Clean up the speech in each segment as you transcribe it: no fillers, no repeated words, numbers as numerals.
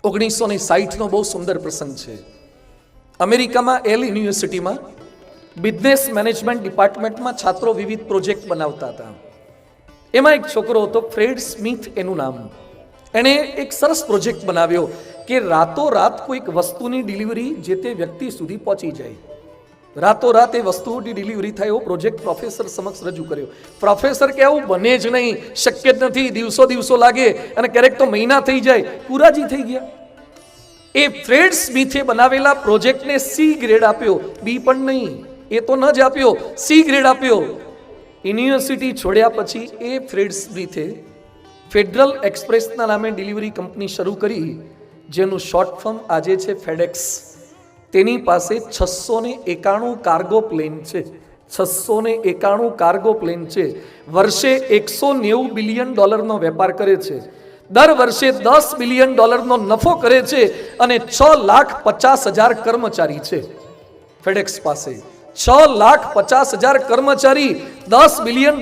1960નો બહુ સુંદર પ્રસંગ છે. અમેરિકામાં એલ યુનિવર્સિટીમાં બિઝનેસ મેનેજમેન્ટ ડિપાર્ટમેન્ટમાં છાત્રો વિવિધ પ્રોજેક્ટ બનાવતા હતા. એમાં એક છોકરો હતો, ફ્રેડ સ્મિથ એનું નામ. એણે એક સરસ પ્રોજેક્ટ બનાવ્યો કે રાતોરાત કોઈક વસ્તુની ડિલિવરી જે તે વ્યક્તિ સુધી પહોંચી જાય. રાતોરાત એ વસ્તુની ડિલિવરી થાય એવો પ્રોજેક્ટ પ્રોફેસર સમક્ષ રજૂ કર્યો. પ્રોફેસર કે આવું બને જ નહીં, શક્ય જ નથી, દિવસો લાગે અને ક્યારેક તો મહિના થઈ જાય. પુરાજી થઈ ગયા. એ ફ્રેડ સ્મિથે બનાવેલા પ્રોજેક્ટને સી ગ્રેડ આપ્યો, બી પણ નહીં, એ તો ન જ આપ્યો, સી ગ્રેડ આપ્યો. યુનિવર્સિટી છોડ્યા પછી એ ફ્રેડ સ્મિથે ફેડરલ એક્સપ્રેસના નામે ડિલિવરી કંપની શરૂ કરી, જેનું શોર્ટ ફોર્મ આજે છે ફેડેક્સ. તેની પાસે 691 કાર્ગો પ્લેન છે. 691 કાર્ગો પ્લેન છે. વર્ષે $190 બિલિયન વેપાર કરે છે. દર વર્ષે $10 બિલિયન નફો કરે છે અને 6,50,000 કર્મચારી છે ફેડેક્સ પાસે. 6,50,000 કર્મચારી, $10 બિલિયન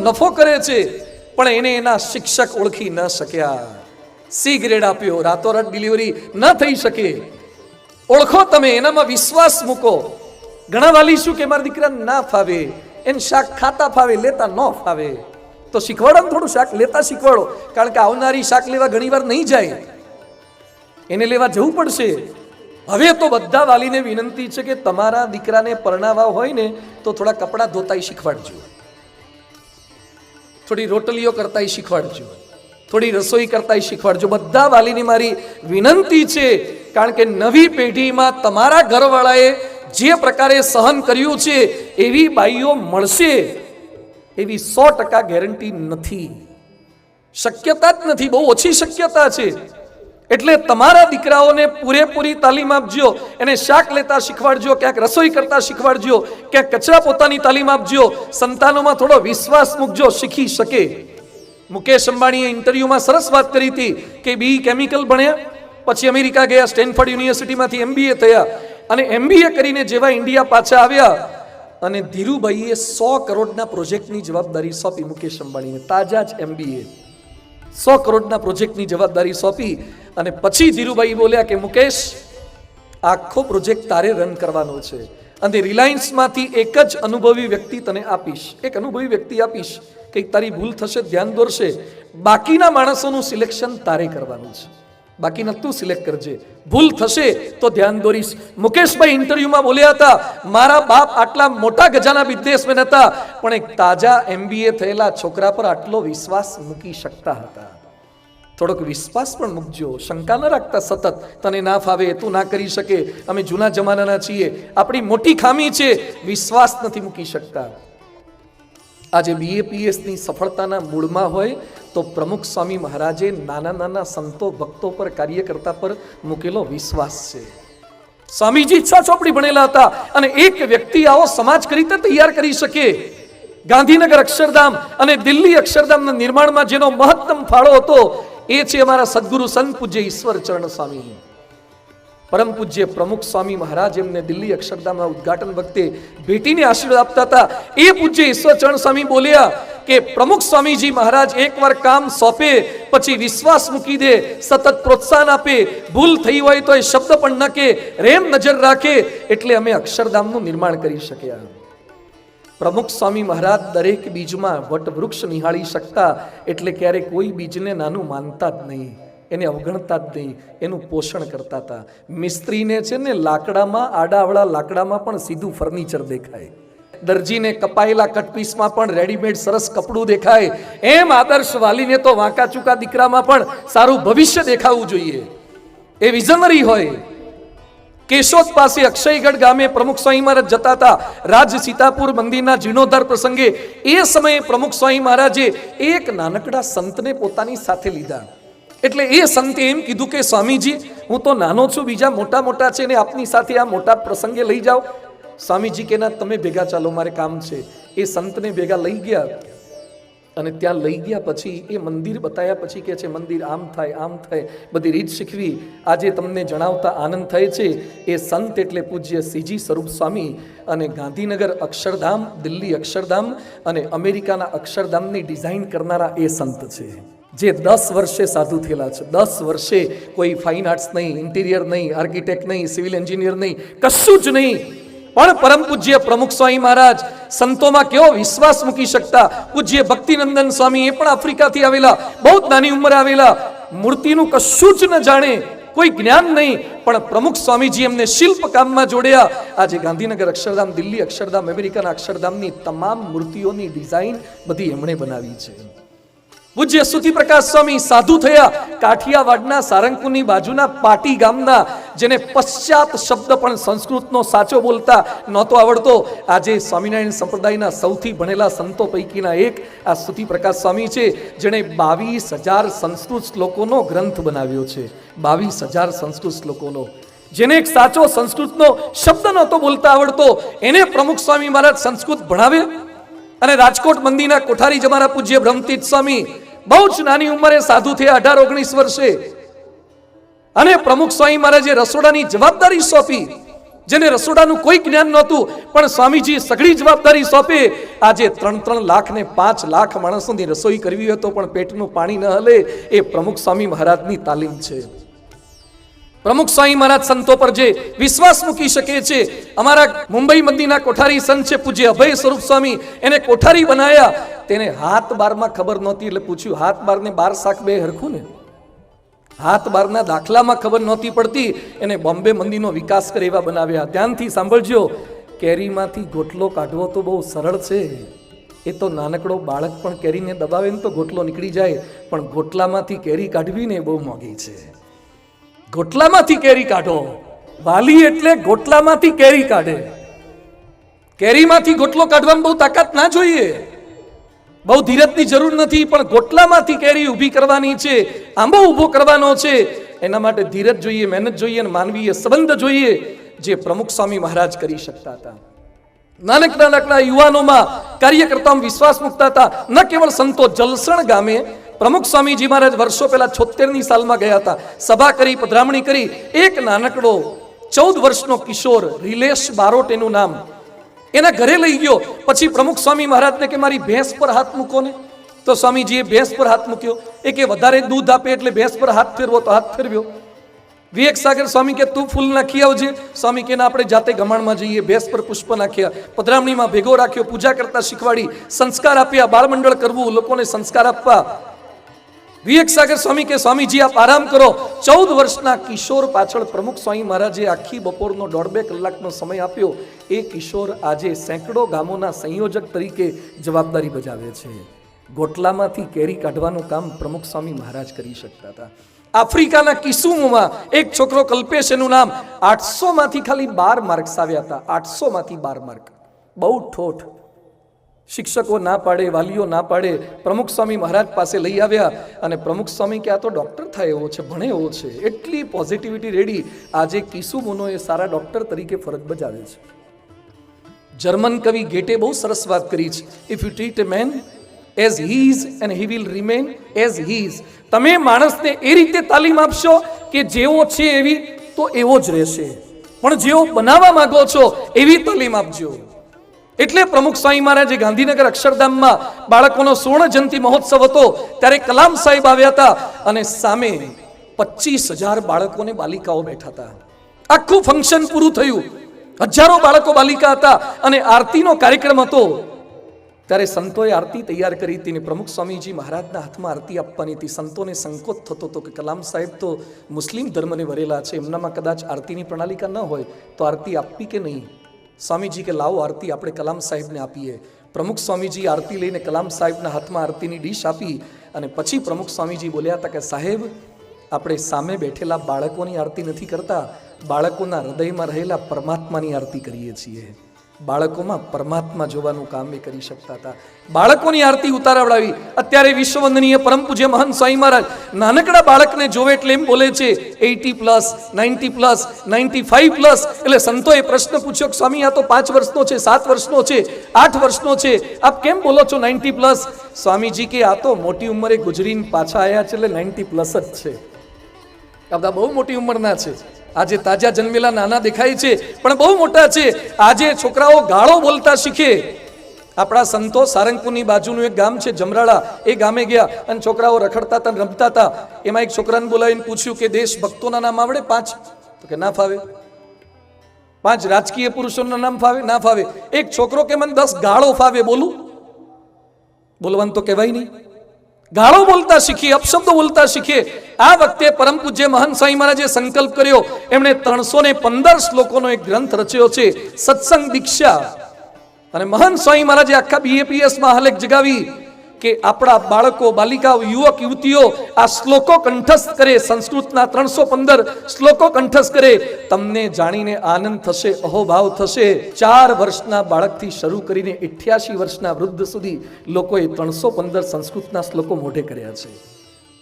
નફો કરે છે, પણ એને એના શિક્ષક ઓળખી ન શક્યા. સી ગ્રેડ આપ્યો, રાતોરાત ડિલિવરી ન થઈ શકે. ઓળખો તમે, એનામાં વિશ્વાસ મૂકો. ઘણા વાલી શું કે મારા દીકરા ના ફાવે, એને શાક ખાતા ફાવે, લેતા ન ફાવે, તો શીખવાડો ને થોડું શાક લેતા શીખવાડો. કારણ કે આવનારી શાક લેવા ઘણી વાર નહીં જાય, એને લેવા જવું પડશે. હવે તો બધા વાલીને વિનંતી છે કે તમારા દીકરાને પરણાવવા હોય ને તો થોડા કપડાં ધોતાય શીખવાડજો, થોડી રોટલીઓ કરતાય શીખવાડજો, થોડી રસોઈ કરતાય શીખવાડજો. બધા વાલીની મારી વિનંતી છે. કારણ કે નવી પેઢીમાં તમારા ઘરવાળાએ જે પ્રકારે સહન કર્યું છે એવી બાઈઓ મળશે એવી 100% ગેરંટી નથી. શક્યતા જ નથી, બહુ ઓછી શક્યતા છે. એટલે તમારા દીકરાઓને પૂરેપૂરી તાલીમ આપજો. એને શાક લેતા શીખવાડજો, ક્યાંક રસોઈ કરતા શીખવાડજો, ક્યાંક કચરા પોતાની તાલીમ આપજો. સંતાનોમાં થોડો વિશ્વાસ મૂકજો, શીખી શકે. મુકેશ અંબાણીએ ઇન્ટરવ્યુમાં સરસ વાત કરી હતી કે બી કેમિકલ ભણ્યા, પછી અમેરિકા ગયા, સ્ટેનફોર્ડ યુનિવર્સિટીમાંથી MBA થયા અને MBA કરીને જેવા ઇન્ડિયા પાછા આવ્યા અને ધીરુભાઈએ 100 કરોડના પ્રોજેક્ટની જવાબદારી સોંપી મુકેશ અંબાણીને. તાજા જ MBA 100 કરોડના પ્રોજેક્ટની જવાબદારી સોંપી અને પછી ધીરુભાઈ બોલ્યા કે મુકેશ, આખો પ્રોજેક્ટ તારે રન કરવાનો છે અને રિલાયન્સમાંથી એક જ અનુભવી વ્યક્તિ તને આપીશ, એક અનુભવી વ્યક્તિ આપીશ, કંઈક તારી ભૂલ થશે ધ્યાન દોરશે, બાકીના માણસોનું સિલેક્શન તારે કરવાનું છે, બાકીના તું સિલેક્ટ કરજે, ભૂલ થશે તો ધ્યાન દોરીશ. મુકેશભાઈ ઇન્ટરવ્યુમાં બોલ્યા હતા, મારા બાપ આટલા મોટા ગજાના બિઝનેસમેન હતા પણ એક તાજા MBA થયેલા છોકરા પર આટલો વિશ્વાસ મૂકી શકતા હતા. થોડોક વિશ્વાસ પણ મૂકજો, શંકા ન રાખતા સતત તને ના ફાવે, તું ના કરી શકે, અમે જૂના જમાનાના છીએ. આપણી મોટી ખામી છે, વિશ્વાસ નથી મૂકી શકતા. આજે BAPS ની સફળતાના મૂળમાં હોય તો પ્રમુખ સ્વામી મહારાજે નાના સંતો ભક્તો પર, કાર્યકર્તા પર મૂકેલો વિશ્વાસ છે. સ્વામીજી 6 ચોપડી ભણેલા હતા અને એક વ્યક્તિ આવો સમાજ કઈ રીતે તૈયાર કરી શકે? ગાંધીનગર અક્ષરધામ અને દિલ્હી અક્ષરધામના નિર્માણમાં જેનો મહત્તમ ફાળો હતો એ છે અમારા સદગુરુ સંત પૂજ્ય ઈશ્વરચરણ સ્વામી. પરમ પૂજ્ય પ્રમુખ સ્વામી મહારાજ એમને દિલ્હી અક્ષરધામના ઉદ્ઘાટન વખતે ભેટીને આશીર્વાદ આપતા હતા. એ પૂજ્ય ઈશ્વરચરણ સ્વામી બોલ્યા કે પ્રમુખ સ્વામીજી મહારાજ એકવાર કામ સોંપે પછી વિશ્વાસ મૂકી દે, સતત પ્રોત્સાહન આપે, ભૂલ થઈ હોય તો એ શબ્દ પણ ન કે, રેમ નજર રાખે, એટલે અમે અક્ષરધામનું નિર્માણ કરી શક્યા. પ્રમુખ સ્વામી મહારાજ દરેક બીજમાં વટવૃક્ષ નિહાળી શકતા, એટલે ક્યારે કોઈ બીજને નાનું માનતા જ નહીં, એને અવગણતા જ નહીં, એનું પોષણ કરતા હતા. મિસ્ત્રીને છે ને લાકડામાં, આડાવડા લાકડામાં પણ સીધું ફર્નિચર દેખાય, દરજીને કપાયેલા કટપીસમાં પણ રેડીમેડ સરસ કપડું દેખાય, એમ આદર્શ વાલીને તો વાંકા ચૂકા દીકરામાં પણ સારું ભવિષ્ય દેખાવું જોઈએ. એ વિઝનરી હોય. કેશોદ પાસે અક્ષયગઢ ગામે પ્રમુખ સ્વામી મહારાજ જતા હતા રાજ સીતાપુર મંદિરના જીર્ણોદ્ધાર પ્રસંગે. એ સમયે પ્રમુખ સ્વામી મહારાજે એક નાનકડા સંતને પોતાની સાથે લીધા. એટલે એ સંતે એમ કીધું કે સ્વામીજી, હું તો નાનો છું, બીજા મોટા છે ને આપની સાથે આ મોટા પ્રસંગે લઈ જાઓ. સ્વામીજી કે ના, તમે ભેગા ચાલો, મારે કામ છે. એ સંતને ભેગા લઈ ગયા અને ત્યાં લઈ ગયા પછી એ મંદિર બતાવ્યા પછી કે છે મંદિર આમ થાય, આમ થાય, બધી રીત શીખવી. આજે તમને જણાવતા આનંદ થાય છે. એ સંત એટલે પૂજ્ય CG સ્વરૂપ સ્વામી અને ગાંધીનગર અક્ષરધામ, દિલ્હી અક્ષરધામ અને અમેરિકાના અક્ષરધામની ડિઝાઇન કરનારા એ સંત છે. જે 10 વર્ષે સાધુ થયેલા છે, 10 વર્ષે કોઈ ફાઇન આર્ટ્સ નહીં, ઇન્ટિરિયર નહીં, આર્કિટેક્ટ નહીં, સિવિલ એન્જિનિયર નહીં, કશું જ નહીં, પણ પરમ પૂજ્ય પ્રમુખ સ્વામી મહારાજ સંતોમાં કેવો વિશ્વાસ મૂકી શકતા. પૂજ્ય ભક્તિનંદન સ્વામી એ પણ આફ્રિકાથી આવેલા, બહુ નાની ઉંમરે આવેલા, મૂર્તિનું કશું જ ન જાણે, કોઈ જ્ઞાન નહીં, પણ પ્રમુખ સ્વામીજી એમને શિલ્પ કામમાં જોડ્યા. આજે ગાંધીનગર અક્ષરધામ, દિલ્હી અક્ષરધામ, અમેરિકાના અક્ષરધામની તમામ મૂર્તિઓની ડિઝાઇન બધી એમણે બનાવી છે. પૂજ્ય સુતી પ્રકાશ સ્વામી સાધુ થયા કાઠિયાવાડના સારંગપુરની બાજુના પાટી ગામના, જેને પશ્ચાત શબ્દ પણ સંસ્કૃતનો સાચો બોલતા નહોતો આવડતો. આજે સ્વામિનારાયણ સંપ્રદાયના સૌથી ભણેલા સંતો પૈકીના એક આ સુતી પ્રકાશ સ્વામી છે, જેણે 22,000 સંસ્કૃત શ્લોકોનો ગ્રંથ બનાવ્યો છે. 22,000 સંસ્કૃત શ્લોકોનો, જેને એક સાચો સંસ્કૃતનો શબ્દ નહોતો બોલતા આવડતો, એને પ્રમુખ સ્વામી મહારાજ સંસ્કૃત ભણાવે. અને રાજકોટ મંદિરના કોઠારી જમારા પૂજ્ય બ્રહ્મતીર્થ સ્વામી બહુ જ નાની ઉંમરે સાધુ થયા, 18-19 વર્ષે, અને પ્રમુખ સ્વામી મહારાજે રસોડાની જવાબદારી સોંપી, જેને રસોડાનું કોઈ જ્ઞાન નહોતું, પણ સ્વામીજી સઘળી જવાબદારી સોંપે. આજે 3 લાખ ને 5 લાખ માણસોની રસોઈ કરવી હોય તો પણ પેટનું પાણી ન હલે, એ પ્રમુખ સ્વામી મહારાજની તાલીમ છે. પ્રમુખ સ્વામી મહારાજ સંતો પર જે વિશ્વાસ મૂકી શકે છે. અમારા મુંબઈ મંદિરના કોઠારી સંત છે પૂજ્ય અભય સ્વરૂપ સ્વામી, એને કોઠારી બનાયા. તેને હાથ બારમાં ખબર નહોતી, એટલે પૂછ્યું, હાથ બાર ને 12 શાક બે હરખું ને? હાથ બારના દાખલામાં ખબર નહોતી પડતી, એને બોમ્બે મંદિરનો વિકાસ કરે એવા બનાવ્યા. ધ્યાનથી સાંભળજો, કેરીમાંથી ગોટલો કાઢવો તો બહુ સરળ છે. એ તો નાનકડો બાળક પણ કેરીને દબાવે ને તો ગોટલો નીકળી જાય, પણ ગોટલામાંથી કેરી કાઢવી ને બહુ મોંઘી છે. ગોટલામાંથી કેરી કાઢો, વાલી એટલે ગોટલામાંથી કેરી કાઢે. કેરીમાંથી ગોટલો કાઢવામાં બહુ તાકાત ના જોઈએ, બહુ ધીરજની જરૂર નથી, પણ ગોટલામાંથી કેરી ઊભી કરવાની છે, આંબો ઊભો કરવાનો છે, એના માટે ધીરજ જોઈએ, મહેનત જોઈએ અને માનવીય સંબંધ જોઈએ, જે પ્રમુખ સ્વામી મહારાજ કરી શકતા હતા. નાનકડા યુવાનોમાં કાર્યકર્તાઓમાં વિશ્વાસ મૂકતા હતા. ન કેવળ સંતો, જલસણ ગામે પ્રમુખ સ્વામીજી મહારાજ વર્ષો પહેલા 76ની સાલમાં ગયા હતા, સભા કરી, પધરામણી કરી. એક નાનકડો 14 વર્ષનો કિશોર, રિલેશ બારોટ એનું નામ, એના ઘરે લઈ ગયો. પછી પ્રમુખ સ્વામી મહારાજને કે મારી ભેંસ પર હાથ મૂકો ને, તો સ્વામીજીએ ભેંસ પર હાથ મૂક્યો. એ કે વધારે દૂધ આપે એટલે ભેંસ પર હાથ ફેરવો, તો હાથ ફેરવ્યો. વિવેક સાગર સ્વામી કે તું ફૂલ નાખી આવજે. સ્વામી કે આપણે જાતે ગમાણમાં જઈએ. ભેંસ પર પુષ્પ નાખ્યા, પધરામણીમાં ભેગો રાખ્યો, પૂજા કરતા શીખવાડી, સંસ્કાર આપ્યા, બાળમંડળ કરવું, લોકોને સંસ્કાર આપવા. વિવેક સાગર સ્વામી કે સ્વામીજી આપ આરામ કરો. 14 વર્ષના કિશોર પાછળ પ્રમુખ સ્વામી મહારાજે આખી બપોરનો 1.5-2 કલાકનો સમય આપ્યો. એ કિશોર આજે સેંકડો ગામોના સંયોજક તરીકે જવાબદારી બજાવે છે. ગોટલામાંથી કેરી કાઢવાનું કામ પ્રમુખ સ્વામી મહારાજ કરી શકતા હતા. આફ્રિકાના કિસુમમાં એક છોકરો, કલ્પેશ એનું નામ, 800માંથી ખાલી 12 માર્ક્સ આવ્યા હતા. 800માંથી 12 માર્ક, બહુ ઠોઠ. શિક્ષકો ના પાડે, વાલીઓ ના પાડે, પ્રમુખ સ્વામી મહારાજ પાસે લઈ આવ્યા. અને પ્રમુખ સ્વામી કે આ તો ડોક્ટર થાય એવો છે, ભણે એવો છે, એટલી પોઝિટિવિટી રેડી. આજે કિસુમોનો એ સારા ડોક્ટર તરીકે ફરજ બજાવે છે. જર્મન કવિ ગેટે બહુ સરસ વાત કરી છે, if you treat a man as he is and he will remain as he is. તમે માણસને એ રીતે તાલીમ આપશો કે જેવો છે એવી તો એવો જ રહેશે, પણ જેવો બનાવવા માંગો છો એવી તાલીમ આપજો. એટલે પ્રમુખ સ્વામી મહારાજે ગાંધીનગર અક્ષરધામમાં બાળકોનો સુવર્ણ જયંતિ મહોત્સવ હતો, ત્યારે કલામ સાહેબ આવ્યા હતા અને સામે 25,000 બાળકોને બાલિકાઓ બેઠા હતા. આખું ફંક્શન પૂરું થયું, હજારો બાળકો બાલિકા હતા અને આરતીનો કાર્યક્રમ હતો. ત્યારે સંતોએ આરતી તૈયાર કરી હતી ને પ્રમુખ સ્વામીજી મહારાજના હાથમાં આરતી આપવાની હતી. સંતોને સંકોચ થતો હતો કે કલામ સાહેબ તો મુસ્લિમ ધર્મને વરેલા છે, એમનામાં કદાચ આરતીની પ્રણાલિકા ન હોય તો આરતી આપવી કે નહીં. સ્વામીજી કે લાવો આરતી આપણે કલામ સાહેબને આપીએ. પ્રમુખ સ્વામીજી આરતી લઈને કલામ સાહેબના હાથમાં આરતીની ડીશ આપી અને પછી પ્રમુખ સ્વામીજી બોલ્યા હતા કે સાહેબ, આપણે સામે બેઠેલા બાળકોની આરતી નથી કરતા, બાળકોના હૃદયમાં રહેલા પરમાત્માની આરતી કરીએ છીએ. બાળકોમાં પરમાત્મા જોવાનું કામ એ કરી શકતા હતા. બાળકોની આરતી ઉતારાવડાવી. અત્યારે વિશ્વવંદનીય પરમ પૂજ્ય મહંત સ્વામી મહારાજ નાનકડા બાળકને જોવે એટલે એમ બોલે છે 80+, 90+, 95+. એટલે સંતોએ પ્રશ્ન પૂછ્યો કે સ્વામી આ તો 5 વર્ષનો છે, 7 વર્ષનો છે, 8 વર્ષનો છે, આપ કેમ બોલો છો 90+? સ્વામીજી કે આ તો મોટી ઉંમરે ગુજરીને પાછા આવ્યા છે એટલે 90+ જ છે. આ બધા બહુ મોટી ઉંમરના છે. આજે તાજા જન્મેલા નાના દેખાય છે પણ બહુ મોટા છે. આજે છોકરાઓ ગાળો બોલતા શીખે, આપણા સંતો સારંગપુરની બાજુનું એક ગામ છે જમરાળા, એ ગામે ગયા અને છોકરાઓ રખડતા હતા, રમતા હતા. એમાં એક છોકરાને બોલાવીને પૂછ્યું કે દેશ ભક્તોના નામ આવડે 5? તો કે ના ફાવે. 5 રાજકીય પુરુષોના નામ ફાવે? ના ફાવે. એક છોકરો કે મને 10 ગાળો ફાવે, બોલું? બોલવાનું તો કહેવાય નહીં. ગાળો બોલતા શીખીએ, અપશબ્દો બોલતા શીખીએ. આ વખતે પરમ પૂજ્ય મહંત સ્વામી મહારાજે સંકલ્પ કર્યો. એમણે 315 શ્લોકોનો એક ગ્રંથ રચ્યો છે, સત્સંગ દીક્ષા. અને મહંત સ્વામી મહારાજે આખા BAPS માં આલેખ જગાવી કે આપણા બાળકો, બાલિકાઓ, યુવક યુવતીઓ આ શ્લોકો કંઠસ્થ કરે, સંસ્કૃતના 315 શ્લોકો કંઠસ્થ કરે. તમને જાણીને આનંદ થશે, અહોભાવ થશે. 4 વર્ષના બાળકથી શરૂ કરીને 88 વર્ષના વૃદ્ધ સુધી લોકોએ 315 સંસ્કૃતના શ્લોકો મોઢે કર્યા છે.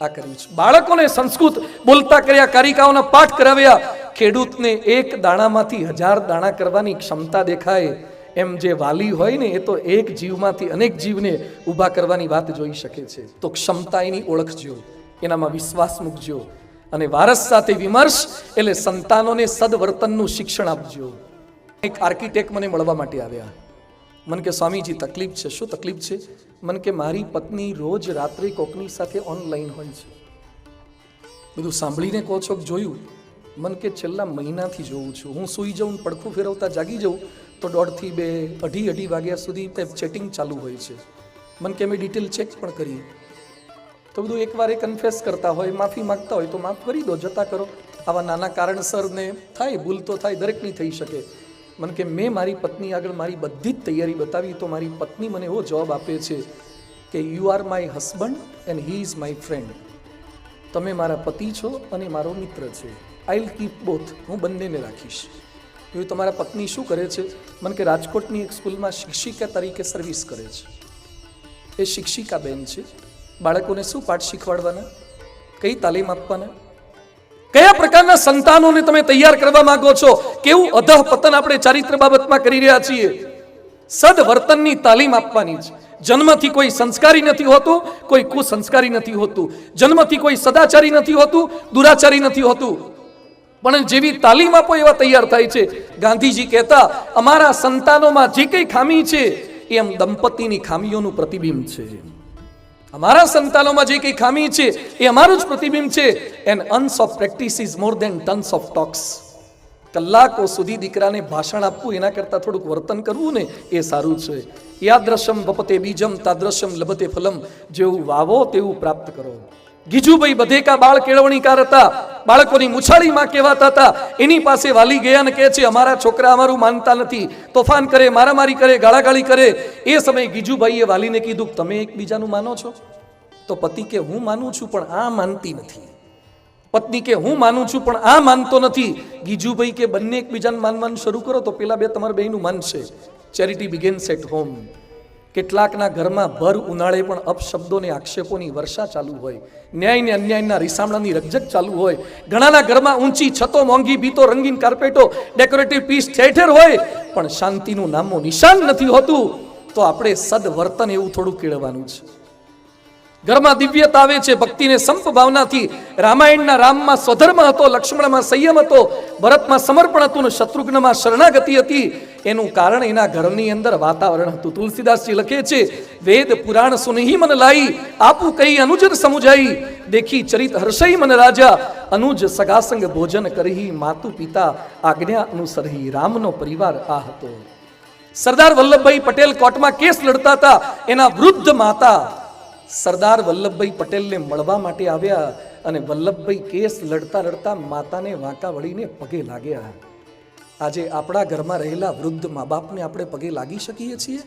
આ કર્યું છે. બાળકોને સંસ્કૃત બોલતા કર્યા, કારિકાઓના પાઠ કરાવ્યા. ખેડૂતને એક દાણામાંથી 1000 દાણા કરવાની ક્ષમતા દેખાય, એમ જે વાલી હોય ને એ તો એક જીવમાંથી અનેક જીવને ઊભા કરવાની વાત જોઈ શકે છે. તો ક્ષમતા એની ઓળખજો, એનામાં વિશ્વાસ મૂકજો. અને વારસ સાથે વિમર્શ એટલે સંતાનોને સદવર્તનનું શિક્ષણ આપજો. એક આર્કિટેક્ટ મને મળવા માટે આવ્યા. મને કે સ્વામીજી તકલીફ છે. શું તકલીફ છે? મને કે મારી પત્ની રોજ રાત્રે કોકની સાથે ઓનલાઈન હોય છે. બધું સાંભળીને કહો છો કે જોયું? મને કે છેલ્લા મહિનાથી જોઉં છું. હું સૂઈ જાઉં, પડખું ફેરવતા જાગી જાઉં તો 1:30 થી 2, 2:30 વાગ્યા સુધી ચેટિંગ ચાલુ હોય છે. મને કે મેં ડિટેલ ચેક પણ કરી. તો બધું એકવાર એ કન્ફેસ કરતા હોય, માફી માંગતા હોય તો માફ કરી દો, જતા કરો. આવા નાના કારણસર ને થાય, ભૂલ તો થાય, દરેકની થઈ શકે. મને કે મેં મારી પત્ની આગળ મારી બધી જ તૈયારી બતાવી તો મારી પત્ની મને એવો જવાબ આપે છે કે you are my husband and he is my friend. તમે મારા પતિ છો અને મારો મિત્ર છે. I will keep both. હું બંનેને રાખીશ. એવું તમારા પત્ની શું કરે છે? મને કે રાજકોટની એક સ્કૂલમાં શિક્ષિકા તરીકે સર્વિસ કરે છે. એ શિક્ષિકા બેન છે. બાળકોને શું પાઠ શીખવાડવાના, કઈ તાલીમ આપવાના, કયા પ્રકારના સંતાનોને તમે તૈયાર કરવા માંગો છો? કેવું અધઃ પતન આપણે ચારિત્ર બાબતમાં કરી રહ્યા છીએ. સદવર્તનની તાલીમ આપવાની છે. જન્મથી કોઈ સંસ્કારી નથી હોતું, કોઈ કુસંસ્કારી નથી હોતું. જન્મથી કોઈ સદાચારી નથી હોતું, દુરાચારી નથી હોતું. પણ જેવી તાલીમ આપો એવા તૈયાર થાય છે. ગાંધીજી કહેતા અમારા સંતાનોમાં જે કઈ ખામી છે એ એમ દંપતીની ખામીઓનું પ્રતિબિંબ છે. અમારા સંતાનોમાં જે કઈ ખામી છે એ અમારું જ પ્રતિબિંબ છે. And ounce of practice is more than tons of talks. કલાકો સુધી દીકરાને ભાષણ આપવું એના કરતાં થોડુંક વર્તન કરવું ને એ સારું છે. યાદ્રશમ વપતે બીજમ તાદ્રશમ લભતે ફલમ. જેવું વાવો તેવું પ્રાપ્ત કરો. ગીજુભાઈ બધેકા બાળ કેળવણીકાર હતા. બાળકોની મુછાળીમાં કહેવાતા હતા. એની પાસે વાલી ગયા ને કહે છે અમારા છોકરા અમારું માનતા નથી, તોફાન કરે, મારામારી કરે, ગાળાગાળી કરે. એ સમયે ગીજુભાઈએ વાલીને કીધું તમે એકબીજાનું માનો છો? તો પતિ કે હું માનું છું પણ આ માનતી નથી. પત્ની કે હું માનું છું પણ આ માનતો નથી. ગીજુભાઈ કે બંને એકબીજાને માનવાનું શરૂ કરો તો પેલા બે તમારા બેયનું માનશે. Charity begins at home. કેટલાકના ઘરમાં ભર ઉનાળે પણ અપશબ્દોને આક્ષેપોની વર્ષા ચાલુ હોય, ન્યાય ને અન્યાયના રીસામણાની રકઝક ચાલુ હોય. ઘણાના ઘરમાં ઊંચી છતો, મોંઘી ભીતો, રંગીન કાર્પેટો, ડેકોરેટિવ પીસ ઠેર હોય, પણ શાંતિનું નામો નિશાન નથી હોતું. તો આપણે સદવર્તન એવું થોડું કેળવવાનું છે. ઘરમાં દિવ્યતા આવે છે ભક્તિને સંપ ભાવનાથી. રામાયણના રામમાં સ્વધર્મ હતો, લક્ષ્મણમાં સંયમ હતો, ભરતમાં સમર્પણ હતું ને શત્રુઘ્નમાં શરણાગતિ હતી. એનું કારણ એના ઘરની અંદર વાતાવરણ હતું. તુલસીદાસજી લખે છે વેદ પુરાણ સુનહી મન લાઈ, આપું કઈ અનુજર સમુજાઈ, દેખી ચરિત હર્ષઈ મન રાજા, અનુજ સગાસંગ ભોજન કરહી, માતુ પિતા આજ્ઞા અનુસરહી. રામનો પરિવાર આ હતો. સરદાર વલ્લભભાઈ પટેલ કોર્ટમાં કેસ લડતા હતા. એના વૃદ્ધ માતા સરદાર વલ્લભભાઈ પટેલને મળવા માટે આવ્યા અને વલ્લભભાઈ કેસ લડતા લડતા માતાને વાંકા વળીને પગે લાગ્યા. આજે આપણા ઘરમાં રહેલા વૃદ્ધ મા બાપને આપણે પગે લાગી શકીએ છીએ?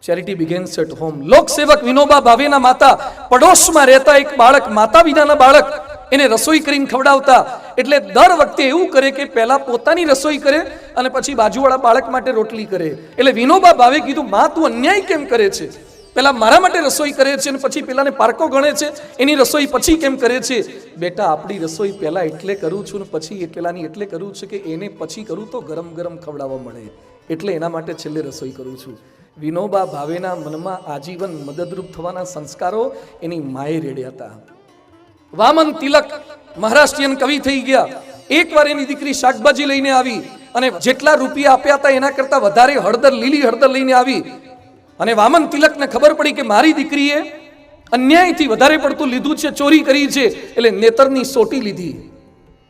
Charity begins at home. લોકસેવક વિનોબા ભાવેના માતા પડોશમાં રહેતા એક બાળક, માતા વિનાના બાળક, એને રસોઈ કરીને ખવડાવતા. એટલે દર વખતે એવું કરે કે પહેલા પોતાની રસોઈ કરે અને પછી બાજુવાળા બાળક માટે રોટલી કરે. એટલે વિનોબા ભાવે કીધું માં તું અન્યાય કેમ કરે છે? પેલા મારા માટે રસોઈ કરે છે અને પછી પેલાને પારકો ગણે છે, એની રસોઈ પછી કેમ કરે છે? બેટા આપણી રસોઈ પહેલા એટલે કરું છું ને પછી પેલાની એટલે કરું છું કે એને પછી કરું તો ગરમ ગરમ ખવડાવવા મળે, એટલે એના માટે છેલ્લે રસોઈ કરું છું. વિનોબા ભાવેના મનમાં આજીવન મદદરૂપ થવાના સંસ્કારો એની માએ રેડ્યા હતા. વામન તિલક મહારાષ્ટ્રીયન કવિ થઈ ગયા. એકવાર એની દીકરી શાકભાજી લઈને આવી અને જેટલા રૂપિયા આપ્યા હતા એના કરતા વધારે હળદર, લીલી હળદર લઈને આવી. અને વામન તિલકને ખબર પડી કે મારી દીકરીએ અન્યાયથી વધારે પડતું લીધું છે, ચોરી કરી છે, એટલે નેતરની સોટી લીધી.